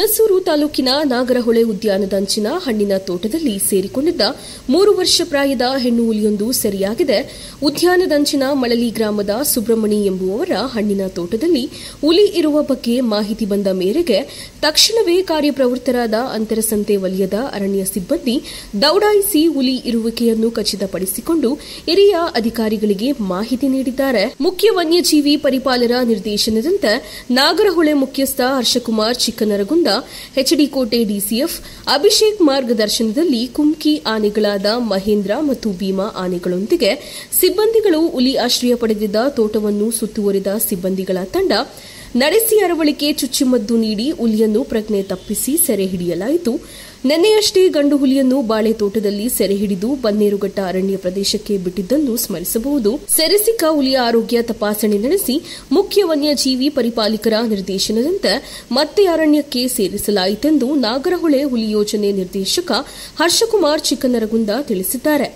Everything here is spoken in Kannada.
ಹುಣಸೂರು ತಾಲೂಕಿನ ನಾಗರಹೊಳೆ ಉದ್ಯಾನದಂಚಿನ ಹಣ್ಣಿನ ತೋಟದಲ್ಲಿ ಸೇರಿಕೊಂಡಿದ್ದ 3 ವರ್ಷ ಪ್ರಾಯದ ಹೆಣ್ಣು ಹುಲಿಯೊಂದು ಸೆರೆಯಾಗಿದೆ. ಉದ್ಯಾನದಂಚಿನ ಮಳಲಿ ಗ್ರಾಮದ ಸುಬ್ರಹ್ಮಣಿ ಎಂಬುವವರ ಹಣ್ಣಿನ ತೋಟದಲ್ಲಿ ಹುಲಿ ಇರುವ ಬಗ್ಗೆ ಮಾಹಿತಿ ಬಂದ ಮೇರೆಗೆ ತಕ್ಷಣವೇ ಕಾರ್ಯಪ್ರವೃತ್ತರಾದ ಅಂತರಸಂತೆ ವಲಯದ ಅರಣ್ಯ ಸಿಬ್ಬಂದಿ ದೌಡಾಯಿಸಿ ಹುಲಿ ಇರುವಿಕೆಯನ್ನು ಖಚಿತಪಡಿಸಿಕೊಂಡು ಹಿರಿಯ ಅಧಿಕಾರಿಗಳಿಗೆ ಮಾಹಿತಿ ನೀಡಿದ್ದಾರೆ. ಮುಖ್ಯ ವನ್ಯಜೀವಿ ಪರಿಪಾಲನಾ ನಿರ್ದೇಶನದಂತೆ ನಾಗರಹೊಳೆ ಮುಖ್ಯಸ್ಥ ಹರ್ಷಕುಮಾರ್ ಚಿಕ್ಕನರಗುಂದ, ಎಚ್ಡಿ ಕೋಟೆ ಡಿಸಿಎಫ್ ಅಭಿಷೇಕ್ ಮಾರ್ಗದರ್ಶನದಲ್ಲಿ ಕುಮ್ಕಿ ಆನೆಗಳಾದ ಮಹೇಂದ್ರ ಮತ್ತು ಭೀಮಾ ಆನೆಗಳೊಂದಿಗೆ ಸಿಬ್ಬಂದಿಗಳು ಹುಲಿ ಆಶ್ರಯ ಪಡೆದಿದ್ದ ತೋಟವನ್ನು ಸುತ್ತುವರಿದ ಸಿಬ್ಬಂದಿಗಳ ತಂಡ ನಡೆಸಿ ಅರವಳಿಕೆ ಚುಚ್ಚುಮದ್ದು ನೀಡಿ ಹುಲಿಯನ್ನು ಪ್ರಜ್ಞೆ ತಪ್ಪಿಸಿ ಸೆರೆ ಹಿಡಿಯಲಾಯಿತು. ನಿನ್ನೆಯಷ್ಟೇ ಗಂಡು ಹುಲಿಯನ್ನು ಬಾಳೆ ತೋಟದಲ್ಲಿ ಸೆರೆ ಹಿಡಿದು ಬನ್ನೇರುಘಟ್ಟ ಅರಣ್ಯ ಪ್ರದೇಶಕ್ಕೆ ಬಿಟ್ಟಿದ್ದನ್ನು ಸ್ಮರಿಸಬಹುದು. ಸೆರೆ ಸಿಕ್ಕ ಹುಲಿಯ ಆರೋಗ್ಯ ತಪಾಸಣೆ ನಡೆಸಿ ಮುಖ್ಯ ವನ್ಯಜೀವಿ ಪರಿಪಾಲಕರ ನಿರ್ದೇಶನದಂತೆ ಮತ್ತೆ ಅರಣ್ಯಕ್ಕೆ ಸೇರಿಸಲಾಯಿತೆಂದು ನಾಗರಹೊಳೆ ಹುಲಿ ಯೋಜನೆ ನಿರ್ದೇಶಕ ಹರ್ಷಕುಮಾರ್ ಚಿಕ್ಕನರಗುಂದ ತಿಳಿಸಿದ್ದಾರೆ.